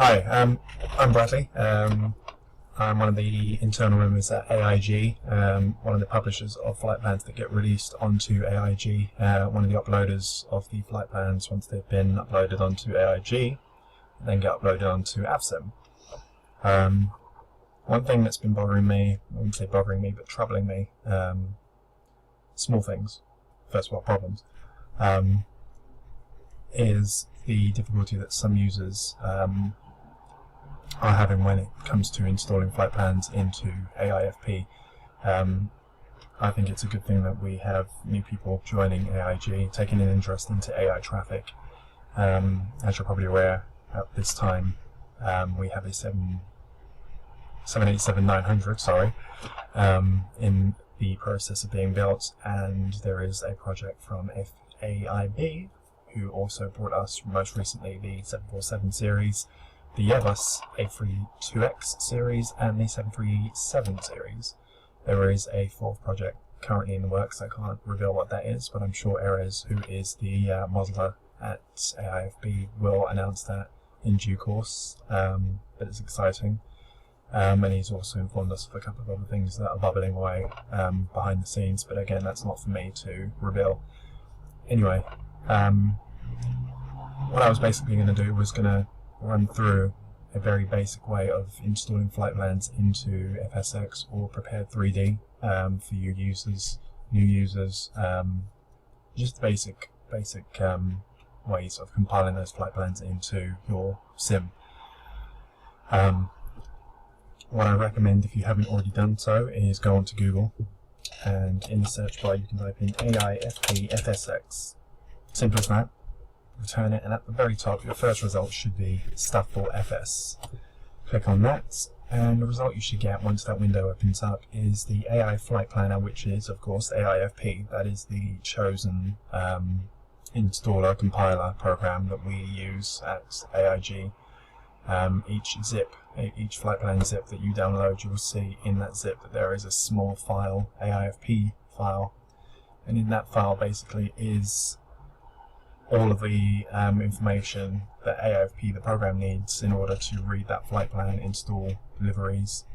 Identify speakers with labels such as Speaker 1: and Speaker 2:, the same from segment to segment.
Speaker 1: Hi, I'm Bradley. I'm one of the internal members at AIG, one of the publishers of flight plans that get released onto AIG, one of the uploaders of the flight plans once they've been uploaded onto AIG, then get uploaded onto AFSIM. One thing that's been bothering me, I wouldn't say bothering me, but troubling me, small things, first world problems, is the difficulty that some users are having when it comes to installing flight plans into AIFP. I think it's a good thing that we have new people joining AIG, taking an interest into AI traffic. As you're probably aware, at this time we have a 787-900, in the process of being built, and there is a project from AIB, who also brought us most recently the 747 series, the Airbus A320X series, and the 737 series. There is a fourth project currently in the works. I can't reveal what that is, but I'm sure Erez, who is the modeler at AIFP, will announce that in due course. But it's exciting. And he's also informed us of a couple of other things that are bubbling away behind the scenes, but again, that's not for me to reveal. Anyway, what I was basically going to do was going to run through a very basic way of installing flight plans into FSX or Prepared 3D for you users, new users, just basic ways of compiling those flight plans into your sim. What I recommend, if you haven't already done so, is go onto Google, and in the search bar you can type in AIFP FSX. Simple as that. Return it, and at the very top your first result should be stuff for FS. Click on that, and the result you should get once that window opens up is the AI Flight Planner, which is of course AIFP. That is the chosen installer compiler program that we use at AIG. Each flight plan zip that you download, you will see in that zip that there is a small file, AIFP file, and in that file basically is all of the information that AIFP, the program, needs in order to read that flight plan, install deliveries,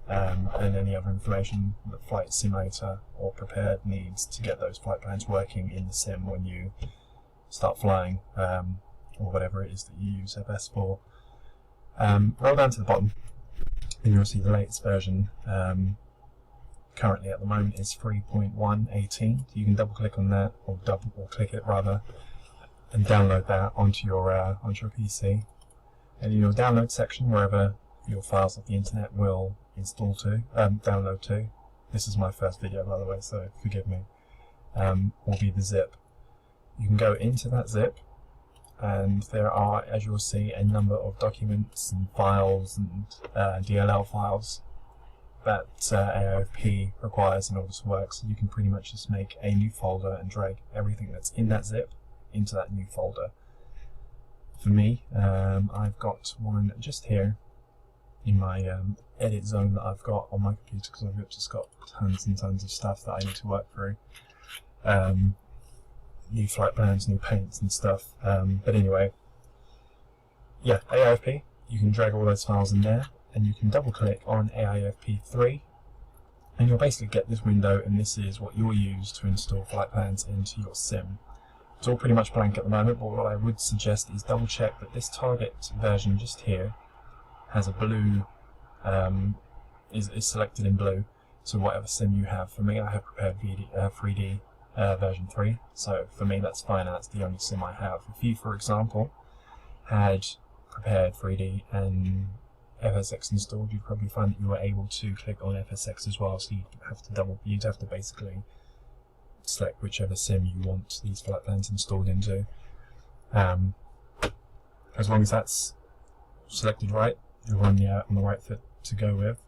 Speaker 1: and any other information that Flight Simulator or Prepared needs to get those flight plans working in the sim when you start flying, or whatever it is that you use FS for. Roll down to the bottom and you'll see the latest version. Currently at the moment is 3.118. You can double click on that, or click it rather, and download that onto your PC. And in your download section, wherever your files of the internet will install to, download to. This is my first video, by the way, so forgive me. Will be the zip. You can go into that zip, and there are, as you'll see, a number of documents and files and DLL files that AIFP requires in order to work. So you can pretty much just make a new folder and drag everything that's in that zip into that new folder. For me, I've got one just here in my edit zone that I've got on my computer, because I've just got tons and tons of stuff that I need to work through. New flight plans, new paints and stuff. But anyway, yeah, AIFP, you can drag all those files in there, and you can double click on AIFP3, and you'll basically get this window, and this is what you'll use to install flight plans into your sim. It's all pretty much blank at the moment, but what I would suggest is double check that this target version just here has a blue, is selected in blue, so whatever sim you have. For me, I have Prepared 3D version 3, so for me that's fine, and that's the only sim I have. If you, for example, had Prepared 3D and FSX installed, you'd probably find that you were able to click on FSX as well, so you'd have to basically select whichever sim you want these flight plans installed into. As long as that's selected right, you're on the right foot to go with.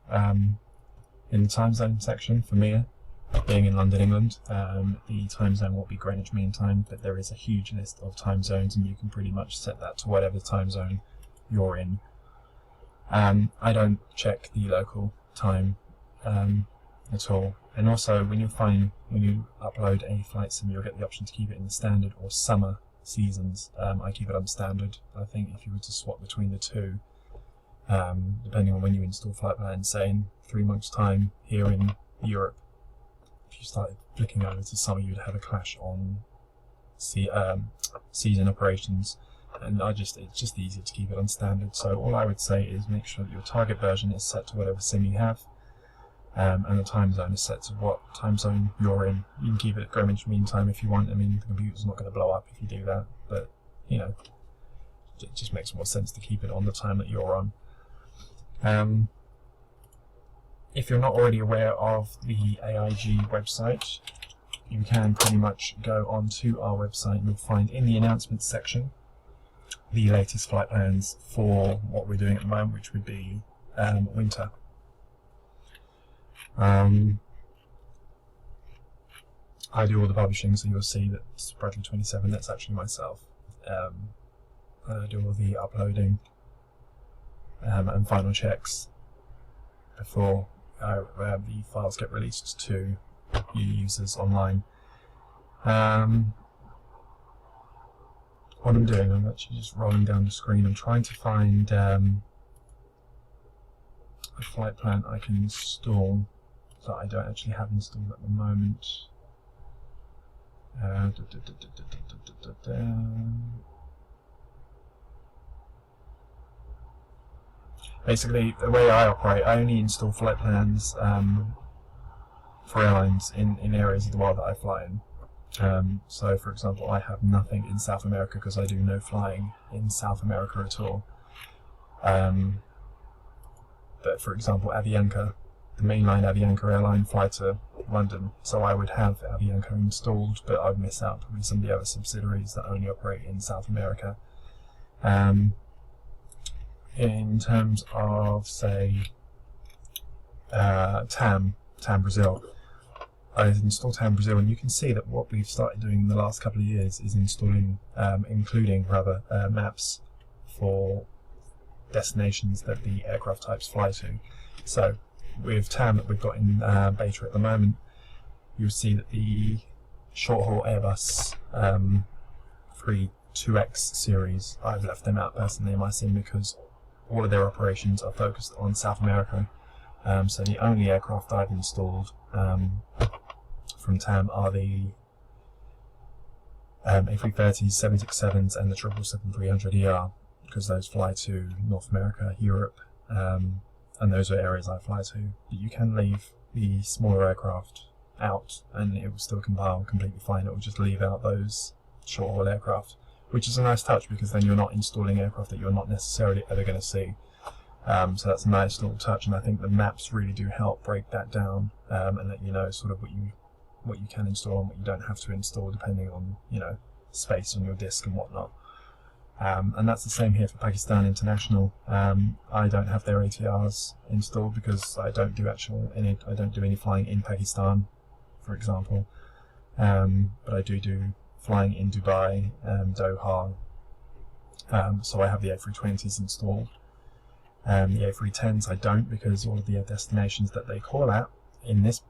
Speaker 1: In the time zone section, for me, being in London, England, the time zone will be Greenwich Mean Time, but there is a huge list of time zones, and you can pretty much set that to whatever time zone you're in. I don't check the local time at all. And also, when you upload a flight sim, you'll get the option to keep it in the standard or summer seasons. I keep it on standard. I think if you were to swap between the two, depending on when you install flight plans, say in 3 months' time here in Europe. If you started flicking over to summer, you'd have a clash on season operations, and it's just easier to keep it on standard. So all I would say is make sure that your target version is set to whatever sim you have, and the time zone is set to what time zone you're in. You can keep it at Greenwich Mean Time if you want. I mean, the computer's not going to blow up if you do that, but you know, it just makes more sense to keep it on the time that you're on. If you're not already aware of the AIG website, you can pretty much go onto our website and you'll find in the announcements section the latest flight plans for what we're doing at the moment, which would be winter. I do all the publishing, so you'll see that Bradley 27, that's actually myself. I do all the uploading and final checks before the files get released to you users online. What I'm doing, I'm actually just rolling down the screen. I'm trying to find a flight plan I can install that I don't actually have installed at the moment. Basically, the way I operate, I only install flight plans for airlines in areas of the world that I fly in. So, for example, I have nothing in South America because I do no flying in South America at all. But, for example, Avianca, the mainline Avianca airline, fly to London, so I would have Avianca installed, but I'd miss out probably some of the other subsidiaries that only operate in South America. In terms of, say, TAM Brazil, I installed TAM Brazil, and you can see that what we've started doing in the last couple of years is including maps for destinations that the aircraft types fly to. So with TAM that we've got in beta at the moment, you'll see that the short-haul Airbus 2X series, I've left them out personally in my sim because all of their operations are focused on South America. So the only aircraft I've installed from TAM are the A330s, 767s and the 777-300ER, because those fly to North America, Europe, and those are areas I fly to. But you can leave the smaller aircraft out and it will still compile completely fine. It will just leave out those short-haul aircraft, which is a nice touch because then you're not installing aircraft that you're not necessarily ever going to see. So that's a nice little touch, and I think the maps really do help break that down and let you know sort of what you can install and what you don't have to install depending on, you know, space on your disk and whatnot. And that's the same here for Pakistan International. I don't have their ATRs installed because I don't do any flying in Pakistan, for example. But I do flying in Dubai and Doha. So I have the A320s installed. The A310s I don't, because all of the destinations that they call at in this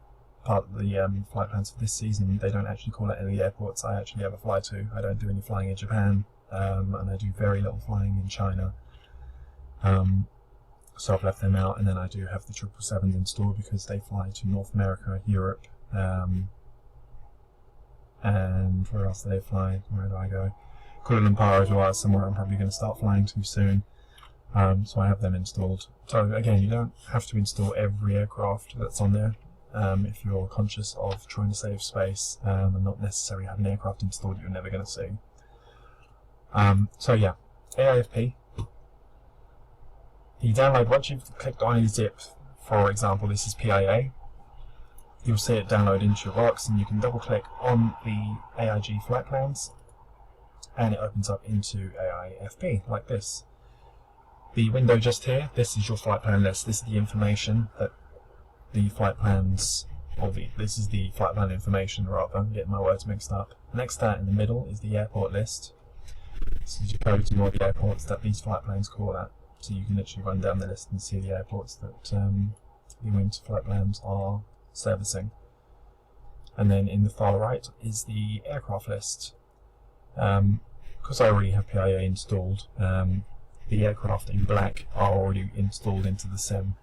Speaker 1: part of the flight plans for this season, they don't actually call at any airports I actually ever fly to. I don't do any flying in Japan, and I do very little flying in China. So I've left them out, and then I do have the 777s installed because they fly to North America, Europe, and where else do they fly? Where do I go? Kuala Lumpur as well, somewhere I'm probably going to start flying to soon. So I have them installed. So again, you don't have to install every aircraft that's on there if you're conscious of trying to save space and not necessarily have an aircraft installed that you're never going to see. So yeah, AIFP. The download, once you've clicked on a zip, for example, this is PIA, you'll see it download into your box, and you can double click on the AIG flight plans and it opens up into AIFP like this. The window just here, this is your flight plan list. This is the information that the flight plans, this is the flight plan information rather, I'm getting my words mixed up. Next to that in the middle is the airport list. This is your code to all the airports that these flight plans call at. So you can literally run down the list and see the airports that the winter flight plans are servicing. And then in the far right is the aircraft list. Because I already have PIA installed, the aircraft in black are already installed into the sim.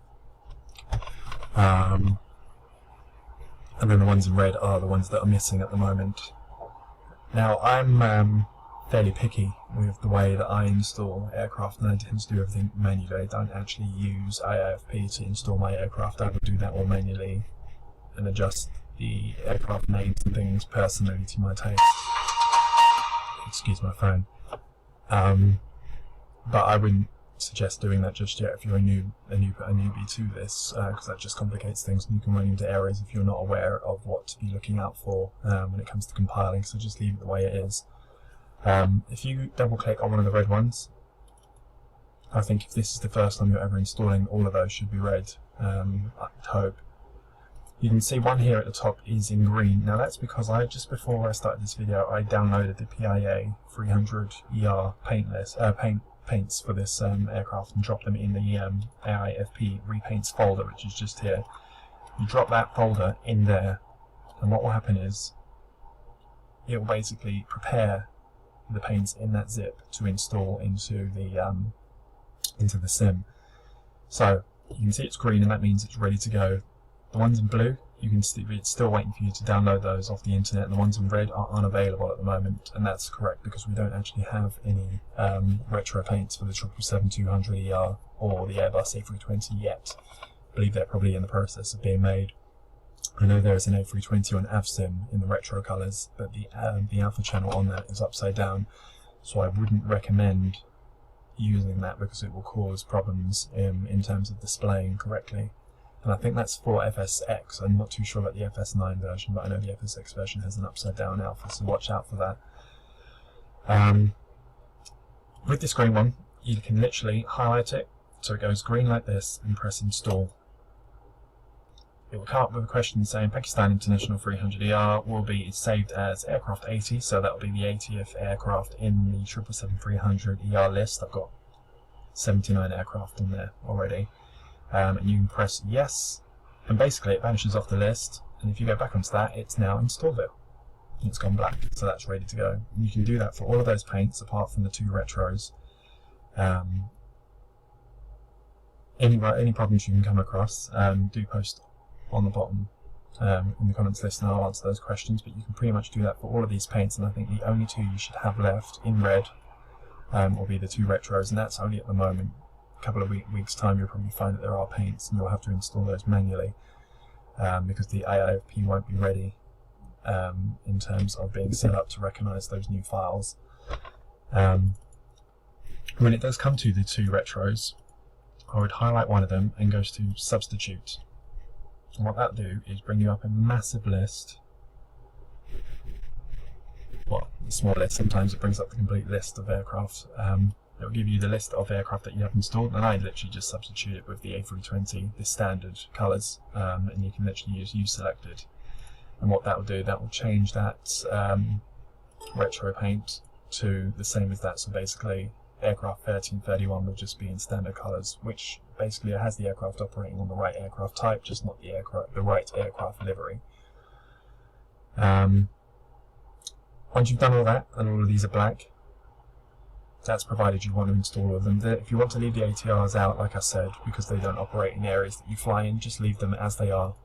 Speaker 1: And then the ones in red are the ones that are missing at the moment. Now, I'm fairly picky with the way that I install aircraft, and I tend to do everything manually. I don't actually use AIFP to install my aircraft. I would do that all manually and adjust the aircraft names and things personally to my taste. Excuse my phone. But I wouldn't suggest doing that just yet if you're a newbie to this, because that just complicates things and you can run into errors if you're not aware of what to be looking out for when it comes to compiling. So just leave it the way it is. If you double click on one of the red ones, I think if this is the first time you're ever installing, all of those should be red. I hope. You can see one here at the top is in green. Now that's because just before I started this video, I downloaded the PIA 300ER paints for this aircraft and dropped them in the AIFP repaints folder, which is just here. You drop that folder in there, and what will happen is it will basically prepare the paints in that zip to install into the sim. So you can see it's green, and that means it's ready to go. The ones in blue, you can see it's still waiting for you to download those off the internet, and the ones in red are unavailable at the moment, and that's correct because we don't actually have any retro paints for the 777-200ER or the Airbus A320 yet. I believe they're probably in the process of being made. I know there is an A320 on AvSim in the retro colours, but the alpha channel on that is upside down, so I wouldn't recommend using that because it will cause problems in terms of displaying correctly. And I think that's for FSX. I'm not too sure about the FS9 version, but I know the FSX version has an upside down alpha, so watch out for that. With this green one, you can literally highlight it so it goes green like this and press install. It will come up with a question saying Pakistan International 300ER will be saved as aircraft 80, so that will be the 80th aircraft in the 777-300ER list. I've got 79 aircraft in there already. And you can press yes, and basically it vanishes off the list, and if you go back onto that, it's now installed it. It's gone black, so that's ready to go. And you can do that for all of those paints apart from the two retros. Any problems you can come across, do post on the bottom in the comments list, and I'll answer those questions. But you can pretty much do that for all of these paints, and I think the only two you should have left in red will be the two retros, and that's only at the moment. A couple of weeks time you'll probably find that there are paints and you'll have to install those manually because the AIFP won't be ready in terms of being set up to recognize those new files. When it does come to the two retros, I would highlight one of them and go to substitute, and what that will do is bring you up a massive list. Well, a small list. Sometimes it brings up the complete list of aircraft. It will give you the list of aircraft that you have installed, and I literally just substitute it with the A320, the standard colours, and you can literally use selected. And what that will do, that will change that retro paint to the same as that. So basically, aircraft 30 and 31 will just be in standard colours, which basically has the aircraft operating on the right aircraft type, just not the right aircraft livery. Once you've done all that, and all of these are black, that's provided you want to install all of them. If you want to leave the ATRs out, like I said, because they don't operate in areas that you fly in, just leave them as they are.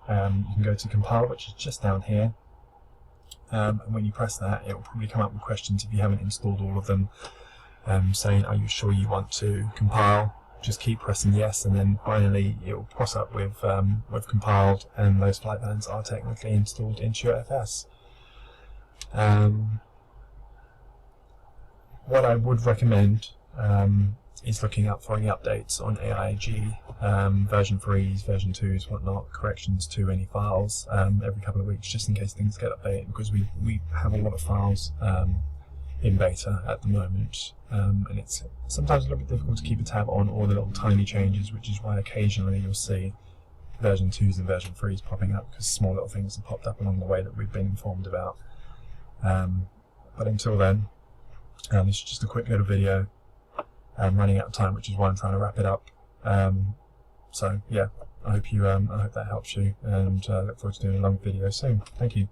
Speaker 1: You can go to compile, which is just down here, and when you press that, it will probably come up with questions if you haven't installed all of them, saying, are you sure you want to compile? Just keep pressing yes, and then finally it will pop up with compiled, and those flight plans are technically installed into your FS. What I would recommend is looking out for any updates on AIG, version 3s, version 2s, whatnot, corrections to any files every couple of weeks, just in case things get updated, because we have a lot of files in beta at the moment, and it's sometimes a little bit difficult to keep a tab on all the little tiny changes, which is why occasionally you'll see version 2s and version 3s popping up, because small little things have popped up along the way that we've been informed about. But until then, this is just a quick little video. I'm running out of time, which is why I'm trying to wrap it up. So yeah, I hope that helps you, and look forward to doing a long video soon. Thank you.